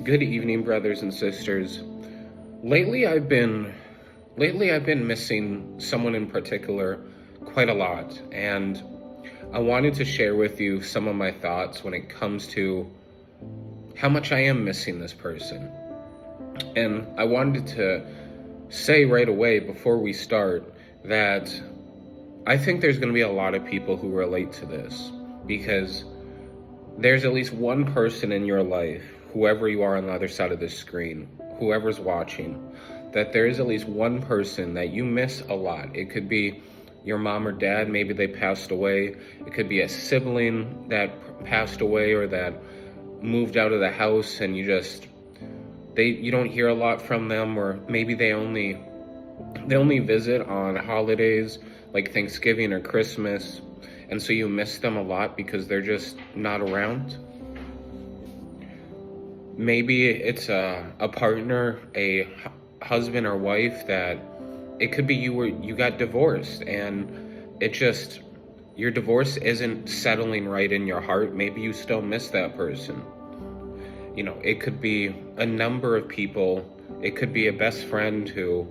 Good evening, brothers and sisters. Lately I've been lately I've been missing someone in particular quite a lot, and I wanted to share with you some of my thoughts when it comes to how much I am missing this person. And I wanted to say right away before we start that I think there's going to be a lot of people who relate to this, because there's at least one person in your life, whoever you are on the other side of this screen, whoever's watching, that there is at least one person that you miss a lot. It could be your mom or dad, maybe they passed away. It could be a sibling that passed away or that moved out of the house and you don't hear a lot from them, or maybe they only visit on holidays like Thanksgiving or Christmas, and so you miss them a lot because they're just not around. Maybe it's a partner, a husband or wife that it could be you got divorced, and your divorce isn't settling right in your heart. Maybe you still miss that person. It could be a number of people. It could be a best friend who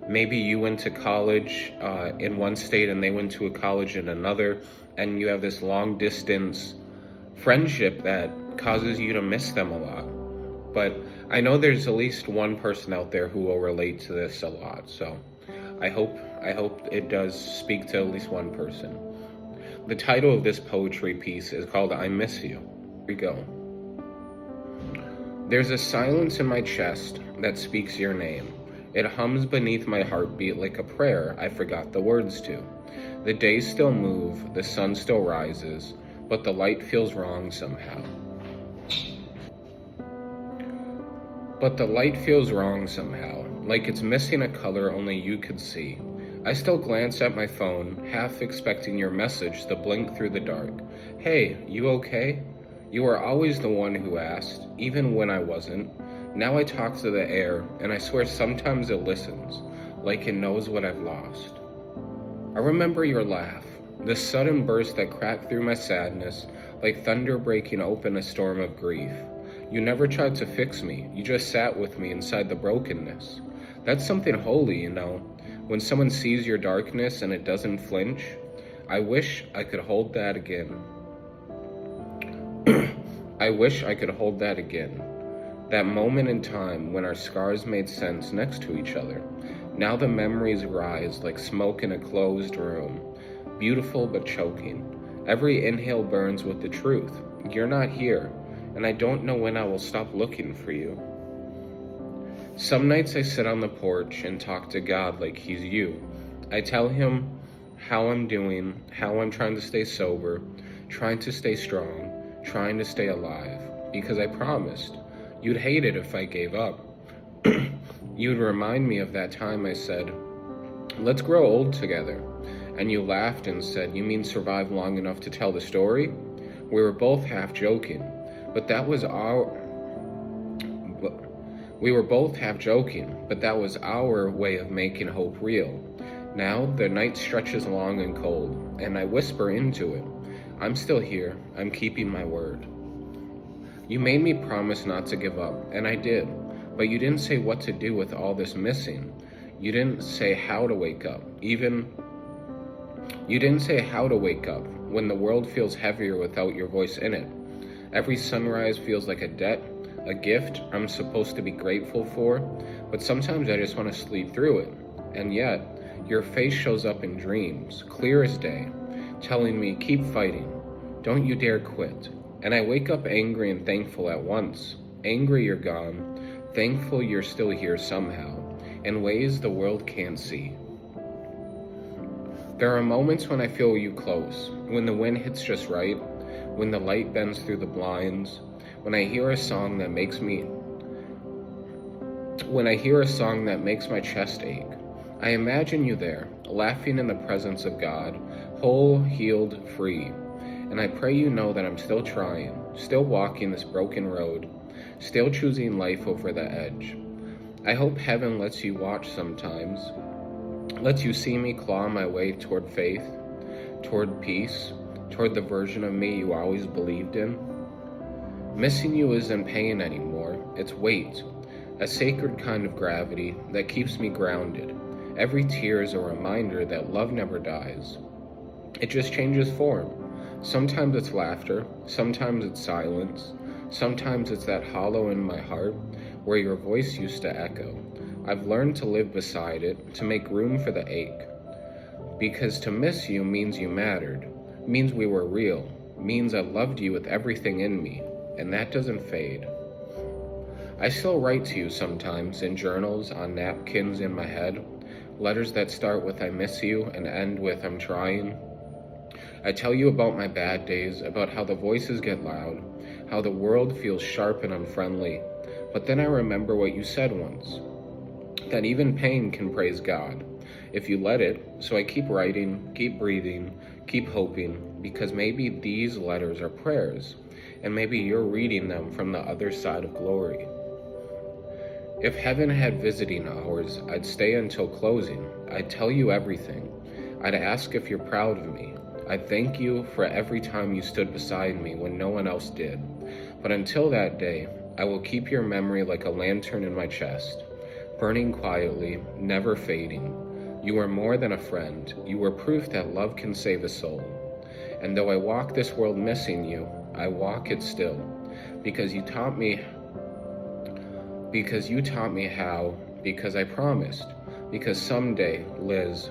maybe you went to college in one state and they went to a college in another, and you have this long distance friendship that causes you to miss them a lot. But I know there's at least one person out there who will relate to this a lot. So I hope it does speak to at least one person. The title of this poetry piece is called I Miss You. Here we go. There's a silence in my chest that speaks your name. It hums beneath my heartbeat like a prayer I forgot the words to. The days still move, the sun still rises, but the light feels wrong somehow. Like it's missing a color only you could see. I still glance at my phone, half expecting your message to blink through the dark. Hey, you okay? You were always the one who asked, even when I wasn't. Now I talk to the air, and I swear sometimes it listens, like it knows what I've lost. I remember your laugh, the sudden burst that cracked through my sadness, like thunder breaking open a storm of grief. You never tried to fix me, you just sat with me inside the brokenness. That's something holy, when someone sees your darkness and it doesn't flinch. I wish I could hold that again. That moment in time when our scars made sense next to each other. Now the memories rise like smoke in a closed room, beautiful but choking. Every inhale burns with the truth. You're not here, and I don't know when I will stop looking for you. Some nights I sit on the porch and talk to God like he's you. I tell him how I'm doing, how I'm trying to stay sober, trying to stay strong, trying to stay alive, because I promised you'd hate it if I gave up. You'd remind me of that time I said, let's grow old together. And you laughed and said, you mean survive long enough to tell the story? We were both half joking, but that was our way of making hope real. Now the night stretches long and cold, and I whisper into it, I'm still here, I'm keeping my word. You made me promise not to give up, and I did, but you didn't say what to do with all this missing. You didn't say how to wake up, when the world feels heavier without your voice in it. Every sunrise feels like a debt, a gift I'm supposed to be grateful for, but sometimes I just want to sleep through it. And yet, your face shows up in dreams, clear as day, telling me, keep fighting, don't you dare quit. And I wake up angry and thankful at once. Angry you're gone, thankful you're still here somehow, in ways the world can't see. There are moments when I feel you close, when the wind hits just right, when the light bends through the blinds, when I hear a song that makes my chest ache. I imagine you there, laughing in the presence of God, whole, healed, free. And I pray you know that I'm still trying, still walking this broken road, still choosing life over the edge. I hope heaven lets you watch sometimes, lets you see me claw my way toward faith, toward peace, toward the version of me you always believed in. Missing you isn't pain anymore, its weight, a sacred kind of gravity that keeps me grounded. Every tear is a reminder that love never dies. It just changes form. Sometimes it's laughter, sometimes it's silence, sometimes it's that hollow in my heart where your voice used to echo. I've learned to live beside it, to make room for the ache. Because to miss you means you mattered, means we were real, means I loved you with everything in me, and that doesn't fade. I still write to you sometimes in journals, on napkins in my head, letters that start with I miss you and end with I'm trying. I tell you about my bad days, about how the voices get loud, how the world feels sharp and unfriendly. But then I remember what you said once, that even pain can praise God, if you let it. So I keep writing, keep breathing, keep hoping, because maybe these letters are prayers, and maybe you're reading them from the other side of glory. If heaven had visiting hours, I'd stay until closing. I'd tell you everything. I'd ask if you're proud of me. I'd thank you for every time you stood beside me when no one else did. But until that day, I will keep your memory like a lantern in my chest, burning quietly, never fading. You were more than a friend. You were proof that love can save a soul. And though I walk this world missing you, I walk it still, because you taught me how, because I promised, because someday, Liz,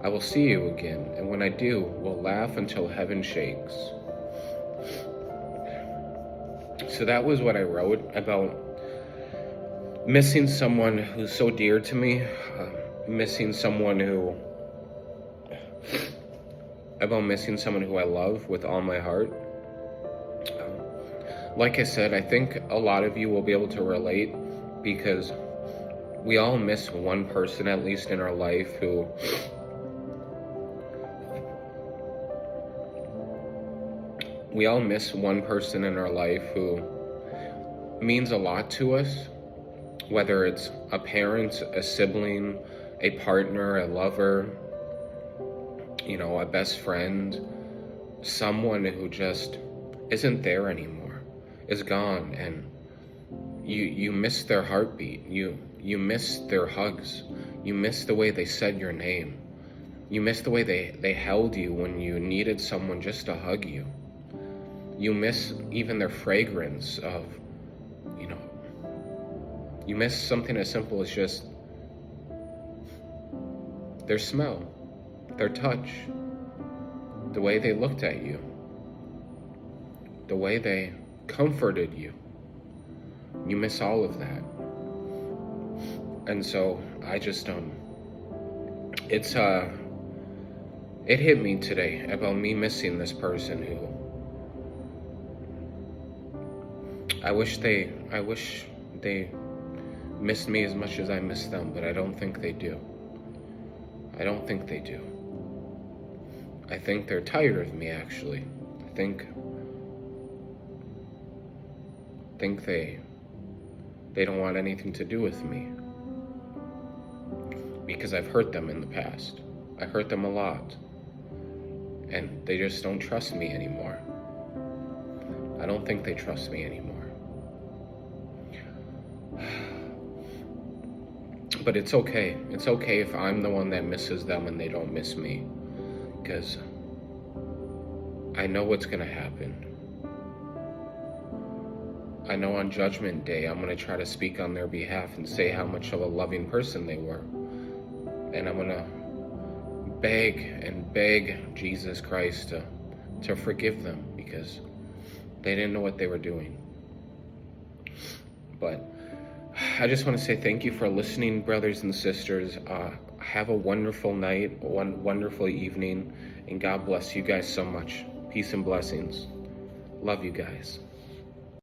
I will see you again, and when I do, we'll laugh until heaven shakes. So that was what I wrote about missing someone who's so dear to me, missing someone who I love with all my heart. Like I said, I think a lot of you will be able to relate, because we all miss one person, at least in our life, who means a lot to us, whether it's a parent, a sibling, a partner, a lover, a best friend, someone who just isn't there anymore, is gone, and you miss their heartbeat, you miss their hugs, you miss the way they said your name, you miss the way they held you when you needed someone just to hug you. You miss even their fragrance of, you miss something as simple as just their smell, their touch, the way they looked at you, the way they comforted you. You miss all of that. And so I just, it hit me today about me missing this person who, I wish they missed me as much as I miss them, but I don't think they do. I don't think they do. I think they're tired of me, actually. I think they don't want anything to do with me, because I've hurt them in the past. I hurt them a lot, and they just don't trust me anymore. I don't think they trust me anymore. But it's okay. It's okay if I'm the one that misses them and they don't miss me, because I know what's gonna happen. I know on Judgment Day, I'm gonna try to speak on their behalf and say how much of a loving person they were. And I'm gonna beg Jesus Christ to forgive them, because they didn't know what they were doing. But I just want to say thank you for listening, brothers and sisters. Have a wonderful night, wonderful evening, and God bless you guys so much. Peace and blessings. Love you guys.